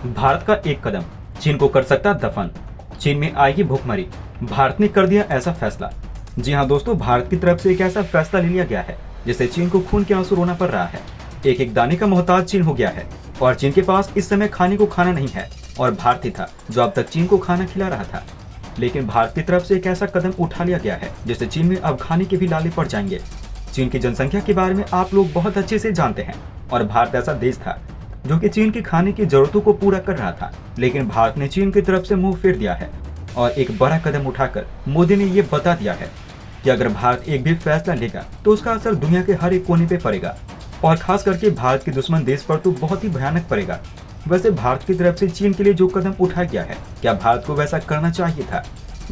भारत का एक कदम चीन को कर सकता दफन। चीन में आएगी भूखमरी, भारत ने कर दिया ऐसा फैसला। जी हाँ दोस्तों, भारत की तरफ से एक ऐसा फैसला ले लिया गया है जिससे चीन को खून के आंसू रोना पड़ रहा है। एक एक दाने का मोहताज चीन हो गया है और चीन के पास इस समय खाने को खाना नहीं है और भारत ही था जो अब तक चीन को खाना खिला रहा था। लेकिन भारत की तरफ से एक ऐसा कदम उठा लिया गया है जिससे चीन में अब खाने के भी लाले पड़ जाएंगे। चीन की जनसंख्या के बारे में आप लोग बहुत अच्छे से जानते हैं और भारत ऐसा देश था जो कि चीन की खाने की जरूरतों को पूरा कर रहा था। लेकिन भारत ने चीन की तरफ से मुंह फेर दिया है और एक बड़ा कदम उठाकर मोदी ने ये बता दिया है कि अगर भारत एक भी फैसला लेगा तो उसका असर दुनिया के हर एक कोने पे पड़ेगा और खास करके भारत के दुश्मन देश पर तो बहुत ही भयानक पड़ेगा। वैसे भारत की तरफ से चीन के लिए जो कदम उठाया गया है, क्या भारत को वैसा करना चाहिए था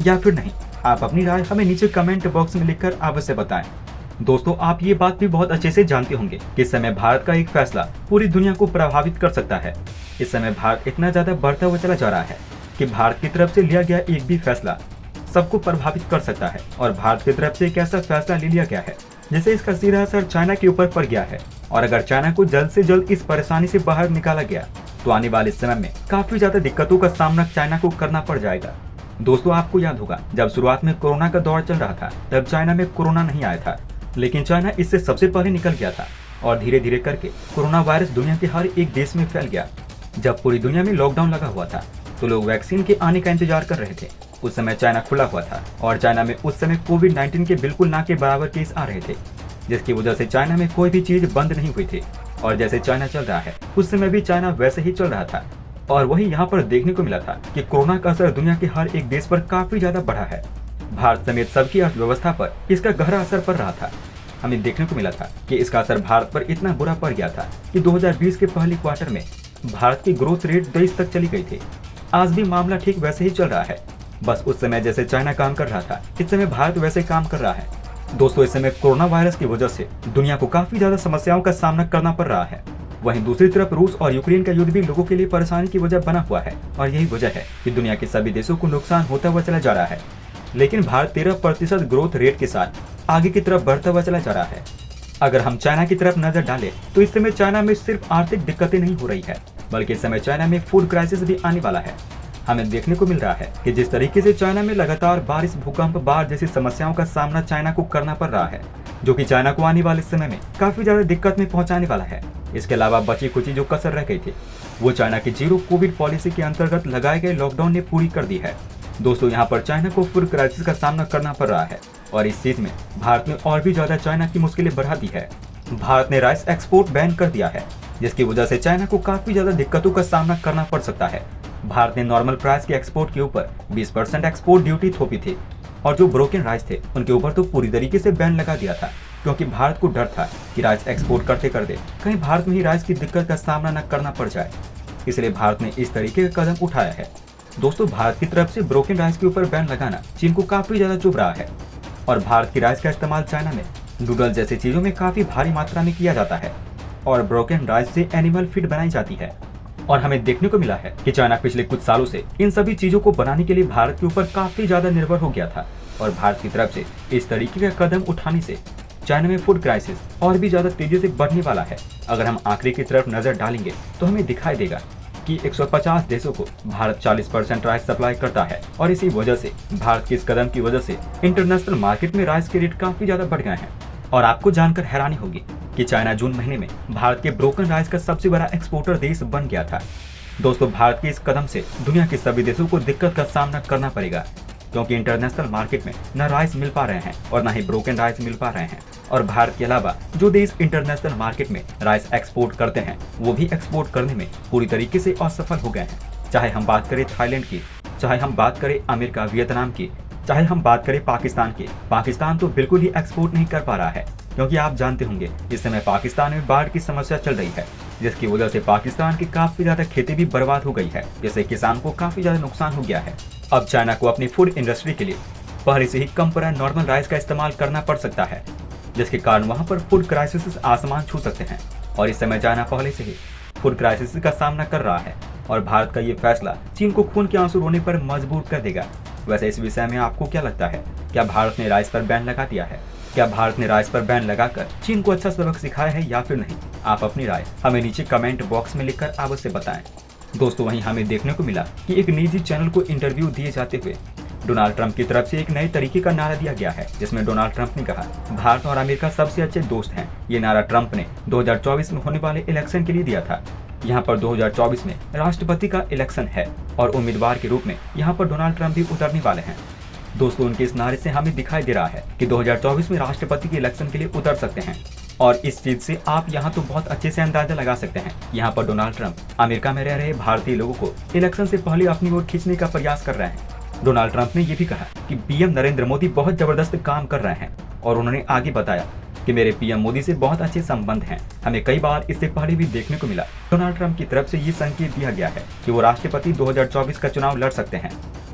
या फिर नहीं? आप अपनी राय हमें नीचे कमेंट बॉक्स में लिखकर अवश्य बताएं। दोस्तों, आप ये बात भी बहुत अच्छे से जानते होंगे कि इस समय भारत का एक फैसला पूरी दुनिया को प्रभावित कर सकता है। इस समय भारत इतना ज्यादा बढ़ता हुआ चला जा रहा है कि भारत की तरफ से लिया गया एक भी फैसला सबको प्रभावित कर सकता है और भारत की तरफ से एक ऐसा फैसला ले लिया गया है जिससे इसका सीधा असर चाइना के ऊपर पड़ गया है। और अगर चाइना को जल्द से जल्द इस परेशानी से बाहर निकाला गया तो आने वाले समय में काफी ज्यादा दिक्कतों का सामना चाइना को करना पड़ जाएगा। दोस्तों, आपको याद होगा जब शुरुआत में कोरोना का दौर चल रहा था तब चाइना में कोरोना नहीं आया था, लेकिन चाइना इससे सबसे पहले निकल गया था और धीरे धीरे करके कोरोना वायरस दुनिया के हर एक देश में फैल गया। जब पूरी दुनिया में लॉकडाउन लगा हुआ था तो लोग वैक्सीन के आने का इंतजार कर रहे थे। उस समय चाइना खुला हुआ था और चाइना में उस समय कोविड-19 के बिल्कुल ना के बराबर केस आ रहे थे, जिसकी वजह से चाइना में कोई भी चीज बंद नहीं हुई थी। और जैसे चाइना चल रहा है उस समय भी चाइना वैसे ही चल रहा था और वही यहाँ पर देखने को मिला था कि कोरोना का असर दुनिया के हर एक देश पर काफी ज्यादा बढ़ा है। भारत समेत सबकी अर्थव्यवस्था पर इसका गहरा असर पड़ रहा था। हमें देखने को मिला था कि इसका असर भारत पर इतना बुरा पड़ गया था कि 2020 के पहले क्वार्टर में भारत की ग्रोथ रेट 23 तक चली गई थी। आज भी मामला ठीक वैसे ही चल रहा है, बस उस समय जैसे चाइना काम कर रहा था इस समय भारत वैसे काम कर रहा है। दोस्तों, इस समय कोरोना वायरस की वजह से दुनिया को काफी ज्यादा समस्याओं का सामना करना पड़ रहा है। वहीं दूसरी तरफ रूस और यूक्रेन का युद्ध भी लोगों के लिए परेशानी की वजह बना हुआ है और यही वजह है कि दुनिया के सभी देशों को नुकसान होता हुआ चला जा रहा है। लेकिन भारत 13% ग्रोथ रेट के साथ आगे की तरफ बढ़ता हुआ चला जा रहा है। अगर हम चाइना की तरफ नजर डालें तो इस समय चाइना में सिर्फ आर्थिक दिक्कतें नहीं हो रही है, बल्कि इस समय चाइना में फूड क्राइसिस भी आने वाला है। हमें देखने को मिल रहा है कि जिस तरीके से चाइना में लगातार बारिश, भूकंप, बाढ़ जैसी समस्याओं का सामना चाइना को करना पड़ रहा है, जो कि चाइना को आने वाले समय में काफी ज्यादा दिक्कत में पहुंचाने वाला है। इसके अलावा बची खुची जो कसर रह गई थी वो चाइना की जीरो कोविड पॉलिसी के अंतर्गत लगाए गए लॉकडाउन ने पूरी कर दी है। दोस्तों, यहाँ पर चाइना को फूड क्राइसिस का सामना करना पड़ रहा है और इस चीज में भारत ने और भी ज्यादा चाइना की मुश्किलें बढ़ा दी है। भारत ने राइस एक्सपोर्ट बैन कर दिया है, जिसकी वजह से चाइना को काफी ज्यादा दिक्कतों का सामना करना पड़ सकता है। भारत ने नॉर्मल प्राइस के एक्सपोर्ट के ऊपर 20% एक्सपोर्ट ड्यूटी थोपी थी और जो ब्रोकन राइस थे उनके ऊपर तो पूरी तरीके से बैन लगा दिया था, क्योंकि भारत को डर था कि राइस एक्सपोर्ट करते करते कहीं भारत में ही राइस की दिक्कत का सामना न करना पड़ जाए। इसलिए भारत ने इस तरीके का कदम उठाया है। दोस्तों, भारत की तरफ से ब्रोकन राइस के ऊपर बैन लगाना चीन को काफी ज्यादा चुभ रहा है और भारत की राइस का इस्तेमाल चाइना में नूडल जैसी चीजों में काफी भारी मात्रा में किया जाता है और ब्रोकन राइस से एनिमल फीड बनाई जाती है। और हमें देखने को मिला है कि चाइना पिछले कुछ सालों से इन सभी चीजों को बनाने के लिए भारत के ऊपर काफी ज्यादा निर्भर हो गया था और भारत की तरफ से इस तरीके का कदम उठाने से चाइना में फूड क्राइसिस और भी ज्यादा तेजी से बढ़ने वाला है। अगर हम आंकड़े की तरफ नजर डालेंगे तो हमें दिखाई देगा कि 150 देशों को भारत 40% राइस सप्लाई करता है और इसी वजह से भारत के इस कदम की वजह से इंटरनेशनल मार्केट में राइस के रेट काफी ज्यादा बढ़ गए हैं। और आपको जानकर हैरानी होगी कि चाइना जून महीने में भारत के ब्रोकन राइस का सबसे बड़ा एक्सपोर्टर देश बन गया था। दोस्तों, भारत के इस कदम से दुनिया के सभी देशों को दिक्कत का सामना करना पड़ेगा, क्योंकि इंटरनेशनल मार्केट में न राइस मिल पा रहे हैं और न ही ब्रोकन राइस मिल पा रहे हैं। और भारत के अलावा जो देश इंटरनेशनल मार्केट में राइस एक्सपोर्ट करते हैं वो भी एक्सपोर्ट करने में पूरी तरीके से असफल हो गए हैं। चाहे हम बात करें थाईलैंड की, चाहे हम बात करें अमेरिका, वियतनाम की, चाहे हम बात करें पाकिस्तान की। पाकिस्तान तो बिल्कुल ही एक्सपोर्ट नहीं कर पा रहा है, क्योंकि आप जानते होंगे इस समय पाकिस्तान में बाढ़ की समस्या चल रही है, जिसकी वजह से पाकिस्तान की काफी ज्यादा खेती भी बर्बाद हो गई है, जिससे किसान को काफी ज्यादा नुकसान हो गया है। अब चाइना को अपनी फूड इंडस्ट्री के लिए पहले से ही कम पर नॉर्मल राइस का इस्तेमाल करना पड़ सकता है, जिसके कारण वहाँ पर फूड क्राइसिस आसमान छू सकते हैं। और इस समय चाइना पहले से ही फूड क्राइसिस का सामना कर रहा है और भारत का ये फैसला चीन को खून के आंसू रोने पर मजबूर कर देगा। वैसे इस विषय में आपको क्या लगता है? क्या भारत ने राइस पर बैन लगा दिया है? क्या भारत ने राइस पर बैन लगाकर चीन को अच्छा सबक सिखाया है या फिर नहीं? आप अपनी राय हमें नीचे कमेंट बॉक्स में लिखकर अवश्य बताएं। दोस्तों वहीं हमें देखने को मिला कि एक निजी चैनल को इंटरव्यू दिए जाते हुए डोनाल्ड ट्रंप की तरफ से एक नए तरीके का नारा दिया गया है, जिसमें डोनाल्ड ट्रंप ने कहा, भारत और अमेरिका सबसे अच्छे दोस्त हैं। ये नारा ट्रंप ने 2024 में होने वाले इलेक्शन के लिए दिया था। यहाँ पर 2024 में राष्ट्रपति का इलेक्शन है और उम्मीदवार के रूप में यहाँ पर डोनाल्ड ट्रंप भी उतरने वाले हैं। दोस्तों उनके इस नारे से हमें दिखाई दे रहा है कि 2024 में राष्ट्रपति के इलेक्शन के लिए उतर सकते हैं। और इस चीज से आप यहाँ तो बहुत अच्छे से अंदाजा लगा सकते हैं। यहाँ पर डोनाल्ड ट्रंप अमेरिका में रह रहे भारतीय लोगों को इलेक्शन से पहले अपनी ओर खींचने का प्रयास कर रहे हैं। डोनाल्ड ट्रंप ने यह भी कहा कि पीएम नरेंद्र मोदी बहुत जबरदस्त काम कर रहे हैं और उन्होंने आगे बताया कि मेरे पीएम मोदी से बहुत अच्छे संबंध हैं। हमें कई बार इससे पहले भी देखने को मिला। डोनाल्ड ट्रंप की तरफ से ये संकेत दिया गया है कि वो राष्ट्रपति 2024 का चुनाव लड़ सकते हैं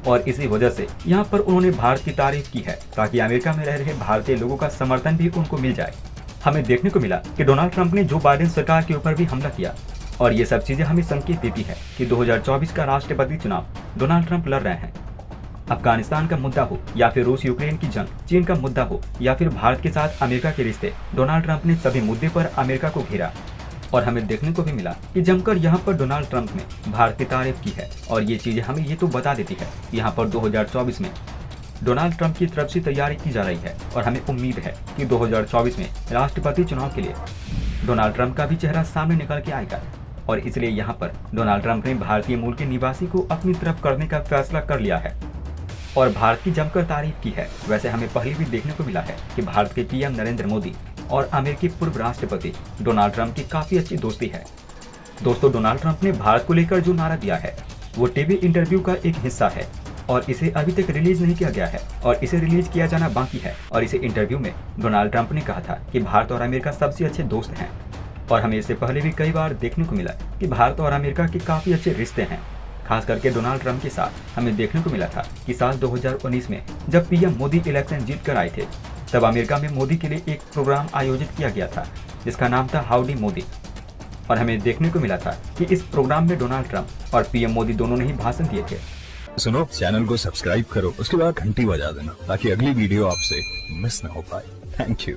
और इसी वजह से यहाँ पर उन्होंने भारत की तारीफ की है ताकि अमेरिका में रह रहे भारतीय लोगों का समर्थन भी उनको मिल जाए। हमें देखने को मिला कि डोनाल्ड ट्रंप ने जो बाइडेन सरकार के ऊपर भी हमला किया और ये सब चीजें हमें संकेत देती है कि 2024 का राष्ट्रपति चुनाव डोनाल्ड ट्रंप लड़ रहे हैं। अफगानिस्तान का मुद्दा हो या फिर रूस यूक्रेन की जंग, चीन का मुद्दा हो या फिर भारत के साथ अमेरिका के रिश्ते, डोनाल्ड ट्रंप ने सभी मुद्दे पर अमेरिका को घेरा और हमें देखने को भी मिला कि जमकर यहाँ पर डोनाल्ड ट्रंप ने भारत की तारीफ की है। और ये चीजें हमें ये तो बता देती है यहाँ पर 2024 में डोनाल्ड ट्रंप की तरफ से तैयारी की जा रही है और हमें उम्मीद है कि 2024 में राष्ट्रपति चुनाव के लिए डोनाल्ड ट्रंप का भी चेहरा सामने निकल के आएगा। और इसलिए यहाँ पर डोनाल्ड ट्रंप ने भारतीय मूल के निवासी को अपनी तरफ करने का फैसला कर लिया है और भारत की जमकर तारीफ की है। वैसे हमें पहले भी देखने को मिला है कि भारत के पीएम नरेंद्र मोदी और अमेरिकी पूर्व राष्ट्रपति डोनाल्ड ट्रंप की काफी अच्छी दोस्ती है। दोस्तों डोनाल्ड ट्रंप ने भारत को लेकर जो नारा दिया है वो टीवी इंटरव्यू का एक हिस्सा है और इसे अभी तक रिलीज नहीं किया गया है और इसे रिलीज किया जाना बाकी है। और इसे इंटरव्यू में डोनाल्ड ट्रंप ने कहा था कि भारत और अमेरिका सबसे अच्छे दोस्त हैं और हमें इससे पहले भी कई बार देखने को मिला कि भारत और अमेरिका के काफी अच्छे रिश्ते हैं। खास करके डोनाल्ड ट्रंप के साथ हमें देखने को मिला था कि साल 2019 में जब पीएम मोदी इलेक्शन जीत कर आए थे तब अमेरिका में मोदी के लिए एक प्रोग्राम आयोजित किया गया था जिसका नाम था हाउडी मोदी। और हमें देखने को मिला था कि इस प्रोग्राम में डोनाल्ड ट्रंप और पीएम मोदी दोनों ने ही भाषण दिए थे। सुनो, चैनल को सब्सक्राइब करो, उसके बाद घंटी बजा देना ताकि अगली वीडियो आपसे मिस ना हो पाए। Thank you.